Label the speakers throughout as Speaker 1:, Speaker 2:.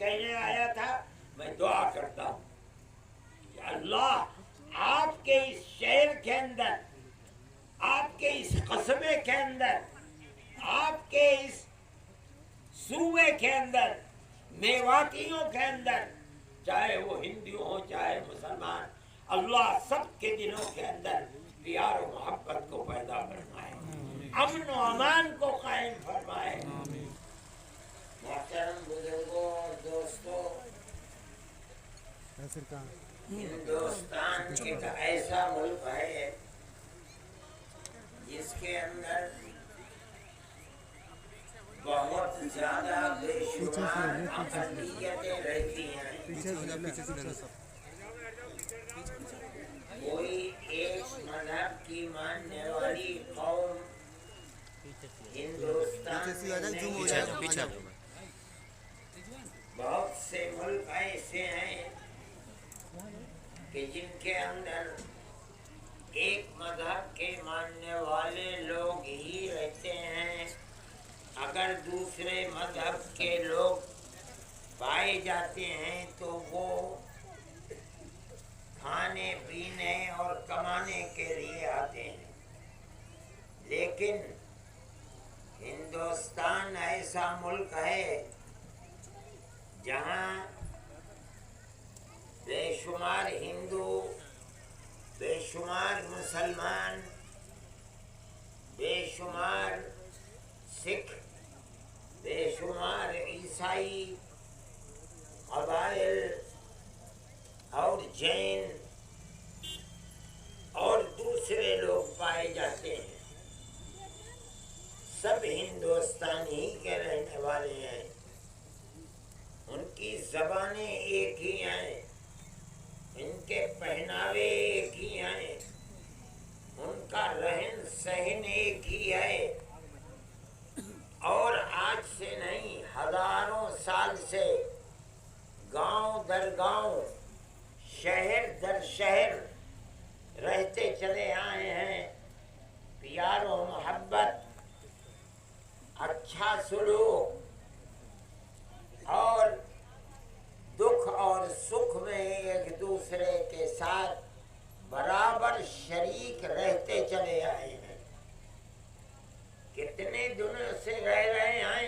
Speaker 1: کہنے آیا تھا میں دعا کرتا ہوں کہ اللہ آپ کے اس شہر کے اندر، آپ کے اس قصبے کے اندر، آپ کے اس صوبے کے اندر، میواتیوں کے اندر، چاہے وہ ہندو ہوں چاہے مسلمان، اللہ سب کے دلوں کے اندر پیار و محبت کو پیدا فرمائے، امن و امان کو قائم فرمائے۔ محترم بزرگوں اور دوستوں، ہندوستان ایک ایسا ملک ہے جس کے اندر بہت زیادہ بے شمار اقلیتیں رہتی ہیں۔ کوئی ایک مذہب کی ماننے والی قوم ہندوستان میں نہیں ہے۔ بہت سے ملک ایسے ہیں کہ جن کے اندر ایک مذہب کے ماننے والے لوگ ہی رہتے ہیں، اگر دوسرے مذہب کے لوگ پائے جاتے ہیں تو وہ کھانے پینے اور کمانے کے لیے آتے ہیں۔ لیکن ہندوستان ایسا ملک ہے جہاں بے شمار ہندو، بے شمار مسلمان، بے شمار سکھ، بے شمار عیسائی قبائل اور جین اور دوسرے لوگ پائے جاتے ہیں۔ سب ہندوستان ہی کے رہنے والے ہیں، ان کی زبانیں ایک ہی ہیں، ان کے پہناوے ایک ہی ہیں، ان کا رہن سہن ایک ہی ہے، اور آج سے نہیں ہزاروں سال سے گاؤں در گاؤں، شہر در شہر رہتے چلے آئے ہیں۔ پیار و محبت، اچھا سلوک اور دکھ اور سکھ میں ایک دوسرے کے ساتھ برابر شریک رہتے چلے آئے ہیں۔ کتنے دنوں سے رہ رہے ہیں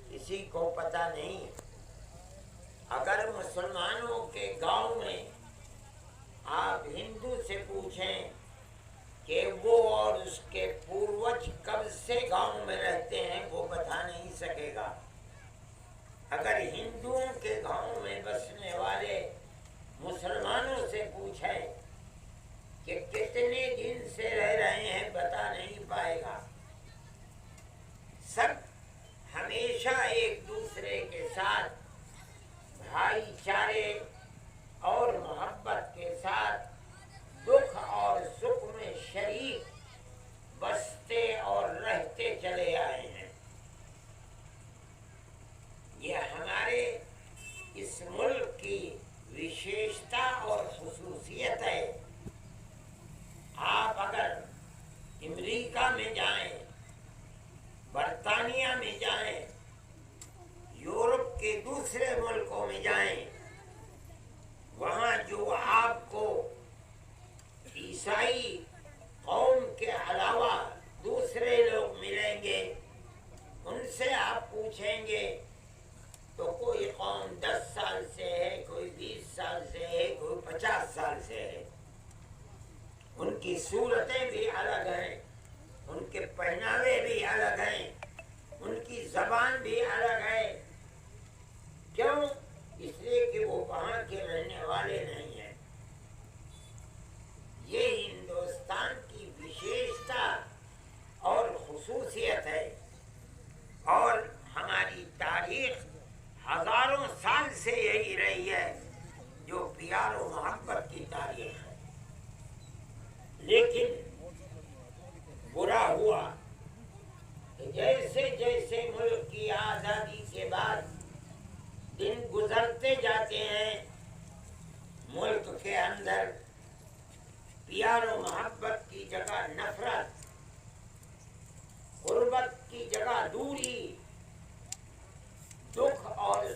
Speaker 1: کسی کو پتہ نہیں۔ اگر مسلمانوں کے گاؤں میں آپ ہندو سے پوچھیں کہ وہ اور اس کے پوروج کب سے گاؤں میں رہتے ہیں، وہ بتا نہیں سکے گا۔ اگر ہندوؤں کے گاؤں میں بسنے والے مسلمانوں سے پوچھیں کہ کتنے دن سے رہ رہے ہیں، بتا نہیں پائے گا۔ سب ہمیشہ ایک دوسرے کے ساتھ بھائی چارے اور محبت کے ساتھ دکھ اور سکھ میں شریک بستے اور رہتے چلے آئے ہیں۔ یہ ہمارے اس ملک کی وشیشتا اور خصوصیت ہے۔ آپ اگر امریکہ میں جائیں، برطانیہ میں جائیں، یورپ کے دوسرے ملکوں میں جائیں، وہاں جو آپ کو عیسائی قوم کے علاوہ دوسرے لوگ ملیں گے، ان سے آپ پوچھیں گے تو کوئی قوم 10 سال سے ہے، کوئی 20 سال سے ہے، کوئی 50 سال سے ہے۔ ان کی صورتیں بھی الگ ہیں، ان کے پہناوے بھی الگ ہیں، ان کی زبان بھی الگ ہے۔ کیوں؟ اس لیے کہ وہ وہاں کے رہنے والے نہیں ہیں۔ یہ ہندوستان کی وشیشتا اور خصوصیت ہے، اور ہماری تاریخ ہزاروں سال سے یہی رہی ہے، جو پیار و محبت کی تاریخ ہے۔ لیکن برا ہوا کہ جیسے جیسے ملک کی آزادی کے بعد دن گزرتے جاتے ہیں، ملک کے اندر پیار و محبت کی جگہ نفرت، غربت کی جگہ دوری، دکھ اور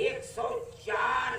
Speaker 1: 104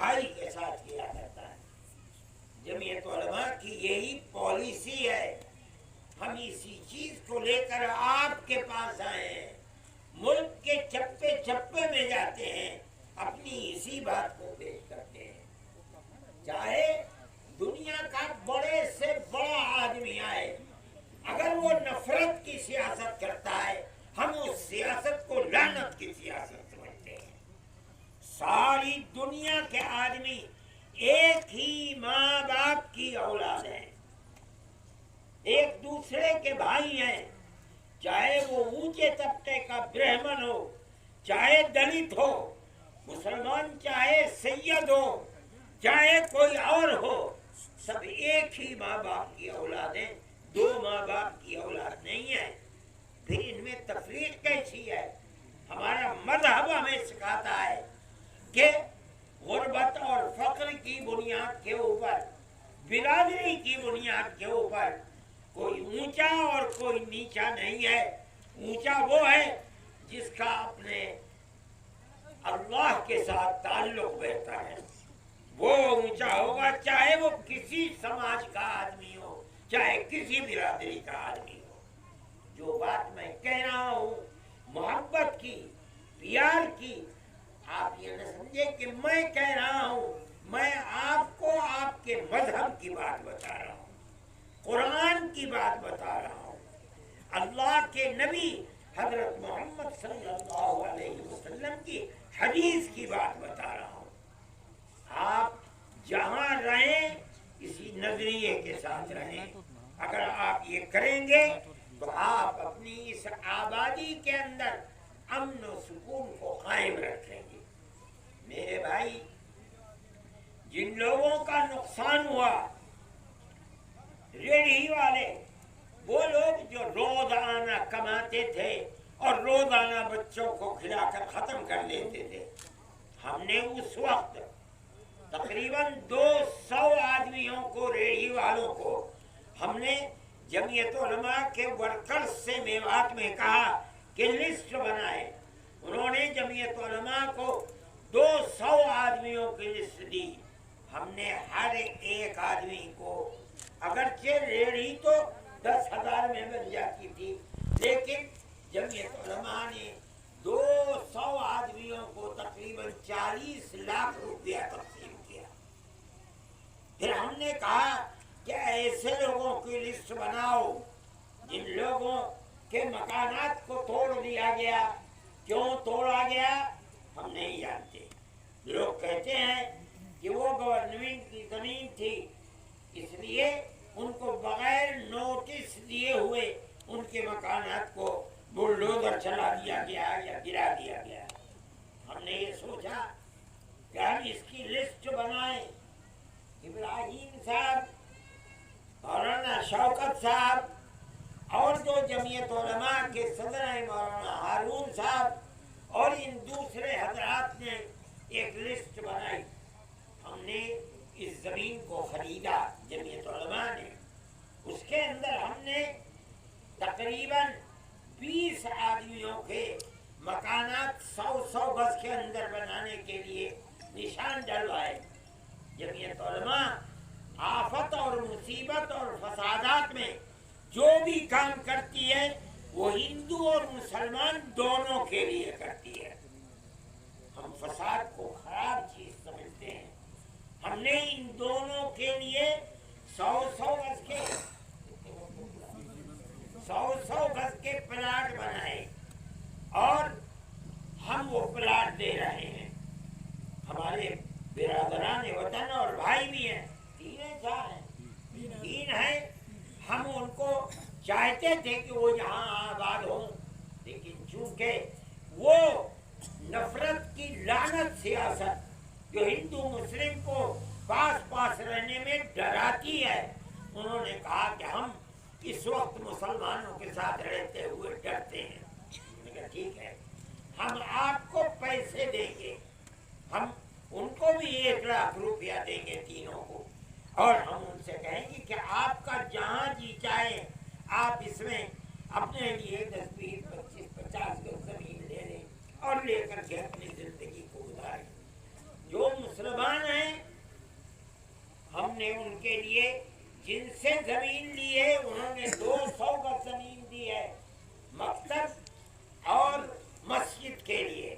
Speaker 1: بھائی کے ساتھ کیا کرتا ہے۔ جمعیت علماء کی یہی پالیسی ہے۔ ہم اسی چیز کو لے کر آپ کے پاس آئے ہیں، ملک کے چپے چپے میں جاتے ہیں، اپنی اسی بات کو پیش کرتے ہیں۔ چاہے دنیا کا بڑے سے بڑا آدمی آئے، اگر وہ نفرت کی سیاست کرتا ہے، ہم اس سیاست کو لعنت کی سیاست سمجھتے ہیں۔ ساری دنیا کے آدمی ایک ہی ماں باپ کی اولاد ہیں، ایک دوسرے کے بھائی ہیں، چاہے وہ اونچے طبقے کا برہمن ہو، چاہے دلت ہو، مسلمان چاہے سید ہو، چاہے کوئی اور ہو، سب ایک ہی ماں باپ کی اولاد ہیں، دو ماں باپ کی اولاد نہیں ہے۔ پھر ان میں تفریق کیسی ہے؟ ہمارا مذہب ہمیں سکھاتا ہے کہ غربت اور فقر کی بنیاد کے اوپر، برادری کی بنیاد کے اوپر کوئی اونچا اور کوئی نیچا نہیں ہے۔ اونچا وہ ہے جس کا اپنے اللہ کے ساتھ تعلق بہتا ہے، وہ اونچا ہوگا، چاہے وہ کسی سماج کا آدمی ہو، چاہے کسی برادری کا آدمی ہو۔ جو بات میں کہہ رہا ہوں محبت کی، پیار کی، آپ یہ نہ سمجھے کہ میں کہہ رہا ہوں، میں آپ کو آپ کے مذہب کی بات بتا رہا ہوں، قرآن کی بات بتا رہا ہوں، اللہ کے نبی حضرت محمد صلی اللہ علیہ وسلم کی حدیث کی بات بتا رہا ہوں۔ آپ جہاں رہیں اسی نظریے کے ساتھ رہیں۔ اگر آپ یہ کریں گے تو آپ اپنی اس آبادی کے اندر امن و سکون کو قائم رکھیں گے۔ میرے بھائی، جن لوگوں کا نقصان ہوا، ریڑھی والے، وہ لوگ جو روزانہ کماتے تھے اور روزانہ بچوں کو کھلا کر ختم کر لیتے تھے، ہم نے اس وقت تقریباً 200 آدمیوں کو، ریڑھی والوں کو، ہم نے جمعیت علماء کے ورکرز سے میوات میں کہا کہ لسٹ بنائے۔ انہوں نے جمعیت علماء کو 200 آدمیوں کی لسٹ دی۔ ہم نے ہر ایک آدمی کو، اگرچہ ریڑھی تو 10,000 میں بن جاتی تھی، لیکن جمعیت علماء نے 200 آدمیوں کو تقریباً 40 لاکھ روپیہ تقسیم کیا۔ پھر ہم نے کہا کہ ایسے لوگوں کی لسٹ بناؤ جن لوگوں کے مکانات کو توڑ دیا گیا۔ کیوں توڑا گیا ہم نہیں جانتے۔ لوگ کہتے ہیں کہ وہ گورنمنٹ کی زمین تھی، اس لیے ان کو بغیر نوٹس دیے ہوئے ان کے مکانات کو بلڈوزر چلا دیا گیا یا گرا دیا گیا۔ ہم نے یہ سوچا کہ ہم اس کی لسٹ بنائیں۔ ابراہیم صاحب، مولانا شوکت صاحب اور جو جمعیت علماء کے صدر ہیں مولانا ہارون صاحب اور ان دوسرے حضرات نے ایک لسٹ بنائی۔ ہم نے اس زمین کو خریدا، جمعیت علماء نے۔ اس کے اندر ہم نے تقریباً 20 آدمیوں کے مکانات 100 گز کے اندر بنانے کے لیے نشان ڈلوائے۔ جمعیت علماء آفت اور مصیبت اور فسادات میں جو بھی کام کرتی ہے وہ ہندو اور مسلمان دونوں کے لیے کرتی ہے۔ ہم فساد کو خراب چیز سمجھتے ہیں۔ ہم نے ان دونوں کے لیے 100 گز کے پلاٹ بنائے اور ہم وہ پلاٹ دے رہے ہیں۔ ہمارے برادران وطن اور بھائی بھی ہیں، 3 ہیں۔ ہم ان کو چاہتے تھے کہ وہ یہاں آباد ہوں، لیکن چونکہ وہ نفرت کی لعنت سیاست جو ہندو مسلم کو پاس رہنے میں ڈراتی ہے، انہوں نے کہا کہ ہم اس وقت مسلمانوں کے ساتھ رہتے ہوئے ڈرتے ہیں۔ میں نے کہا ٹھیک ہے، ہم آپ کو پیسے دیں گے، ہم ان کو بھی 1 لاکھ روپیہ دیں گے تینوں کو، اور ہم ان سے کہیں گے کہ آپ کا جہاں جی چاہے آپ اس میں اپنے لیے 10, 20, 25, 50 گز زمین لے لیں اور لے کر کے اپنی زندگی کو گزاریں۔ جو مسلمان ہیں نے ان کے لیے جن سے زمین لی ہے انہوں نے 200 گز زمین دی ہے مکتب اور مسجد کے لیے.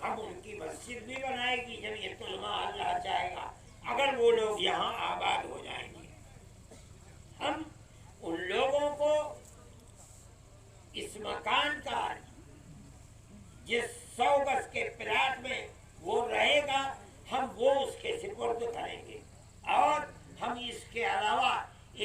Speaker 1: ہم ان کی مسجد بھی بنائے گی جمعیت علماء، اللہ چاہے گا، اگر وہ لوگ یہاں آباد ہو جائیں گے. ہم ان لوگوں کو اس مکان کا جس 100 گز کے پلاٹ میں وہ رہے گا ہم وہ اس کے سپرد کریں گے، اور ہم اس کے علاوہ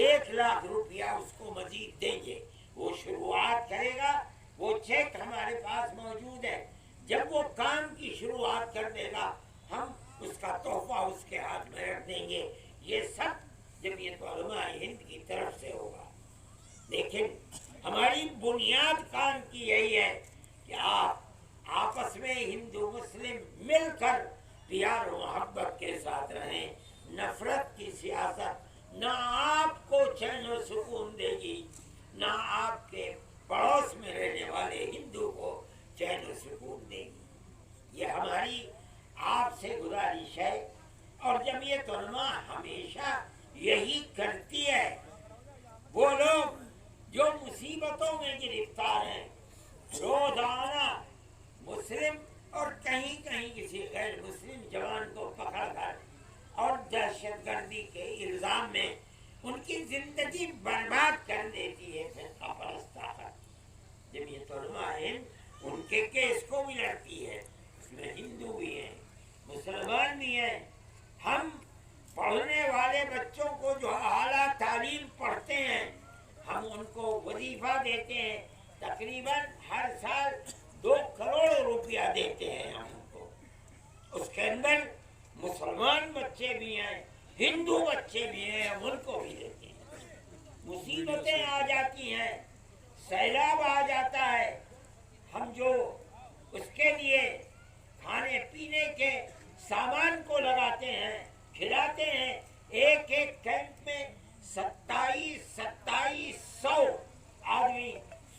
Speaker 1: 1 لاکھ روپیہ اس کو مزید دیں گے. وہ شروعات کرے گا، وہ چیک ہمارے پاس موجود ہے. جب وہ کام کی شروعات کر دے گا ہم اس کا تحفہ اس کے ہاتھ میں رکھ دیں گے. یہ سب جمعیت علماء ہند کی طرف سے ہوگا. لیکن ہماری بنیاد کام کی یہی ہے کہ آپ آپس میں ہندو مسلم مل کر پیار و محبت کے ساتھ رہیں. نفرت کی سیاست نہ آپ کو چین و سکون دے گی، نہ آپ کے پڑوس میں رہنے والے ہندو کو چین و سکون دے گی. یہ ہماری آپ سے گزارش ہے، اور جمعیت علماء ہمیشہ یہی کرتی ہے. وہ لوگ جو مصیبتوں میں گرفتار ہیں، روزانہ مسلم اور کہیں کہیں کسی غیر مسلم جوان کو پکڑ کر اور دہشت گردی کے الزام میں ان کی زندگی برباد کر دیتی ہے فرقہ پرست طاقت. جمعیت علماء ہند ان کے کیس کو بھی لڑتی ہے. اس میں ہندو بھی ہیں، مسلمان بھی ہیں. ہم پڑھنے والے بچوں کو جو اعلیٰ تعلیم پڑھتے ہیں ہم ان کو وظیفہ دیتے ہیں. تقریباً ہر سال 2 کروڑ روپیہ دیتے ہیں ہم ان کو. اس کے اندر مسلمان بچے بھی ہیں، ہندو بچے بھی ہیں، ہم ان کو بھی دیتے ہیں. مصیبتیں آ جاتی ہیں، سیلاب آ جاتا ہے، ہم جو اس کے لیے کھانے پینے کے سامان کو لگاتے ہیں، کھلاتے ہیں. ایک کیمپ میں 2700 آدمی،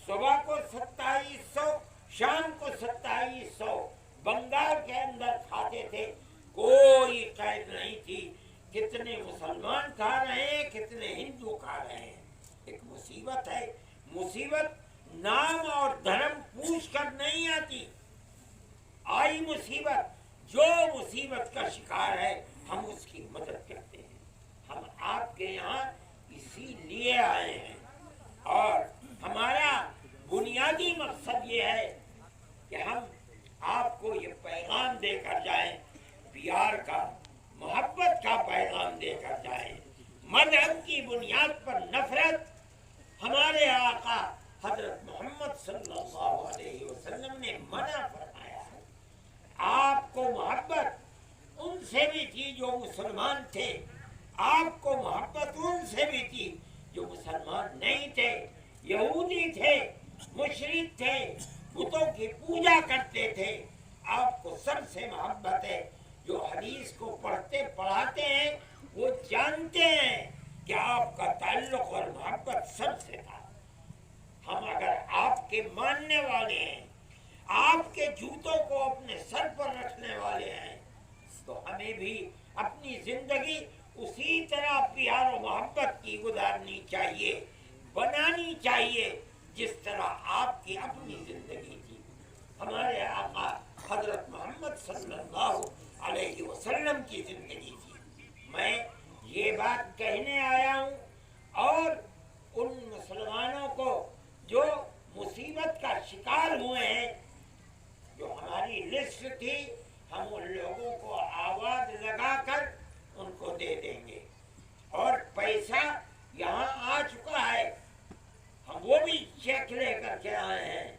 Speaker 1: صبح کو 2700، شام کو 2700 بنگال کے اندر کھاتے تھے. کوئی قید نہیں تھی کتنے مسلمان کھا رہے ہیں، کتنے ہندو کھا رہے ہیں. ایک مصیبت ہے. مصیبت نام اور دھرم پوچھ کر نہیں آتی. آئی مصیبت، جو مصیبت کا شکار ہے ہم اس کی مدد کرتے ہیں. ہم آپ کے یہاں اسی لیے آئے ہیں، اور ہمارا بنیادی مقصد یہ ہے کہ ہم آپ کو یہ پیغام دے کر جائیں، پیار کا، محبت کا پیغام دے کر جائیں. مذہب کی بنیاد پر نفرت ہمارے آقا حضرت محمد صلی اللہ علیہ وسلم نے منع فرمایا ہے. آپ کو محبت ان سے بھی تھی جو مسلمان تھے، آپ کو محبت ان سے بھی تھی جو مسلمان نہیں تھے، یہودی تھے، مشرک تھے، بتوں کی پوجا کرتے تھے. آپ کو سب سے محبت ہے. جو حدیث کو پڑھتے پڑھاتے ہیں وہ جانتے ہیں کہ آپ کا تعلق اور محبت سب سے تھا. ہم اگر آپ کے ماننے والے ہیں، آپ کے جوتوں کو اپنے سر پر رکھنے والے ہیں، تو ہمیں بھی اپنی زندگی اسی طرح پیار و محبت کی گزارنی چاہیے، بنانی چاہیے جس طرح آپ کی اپنی زندگی تھی. ہمارے آقا حضرت محمد صلی اللہ علیہ وسلم کی زندگی تھی. میں یہ بات کہنے آیا ہوں، اور ان مسلمانوں کو جو مصیبت کا شکار ہوئے ہیں، جو ہماری لسٹ تھی، ہم ان لوگوں کو آواز لگا کر ان کو دے دیں گے. اور پیسہ یہاں آ چکا ہے، ہم وہ بھی چیک لے کر کے آئے ہیں،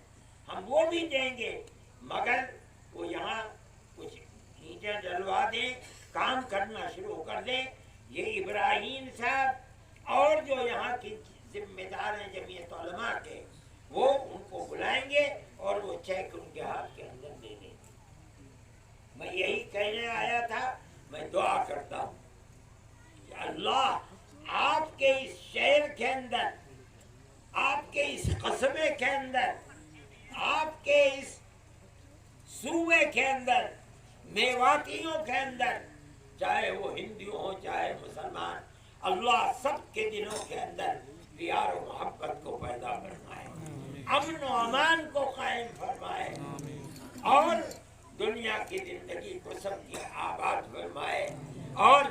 Speaker 1: ہم وہ بھی دیں گے. مگر وہ یہاں کچھ اینٹیں ڈلوا دیں، کام کرنا شروع کر دیں. یہ ابراہیم صاحب اور جو یہاں کی ذمہ دار ہیں جمعیت علماء کے، وہ ان کو بلائیں گے اور وہ چیک ان کے ہاتھ کے اندر دے دیں گے. میں یہی کہنے آیا تھا. میں دعا کرتا ہوں کہ اللہ آپ کے اس شہر کے اندر، آپ کے اس قصبے کے اندر، آپ کے اس صوبے کے اندر، میواتیوں کے اندر، چاہے وہ ہندو ہوں چاہے مسلمان، اللہ سب کے دلوں کے اندر پیار و محبت کو پیدا فرمائے، امن و امان کو قائم فرمائے، اور دنیا کی زندگی کو سب کی آباد فرمائے، اور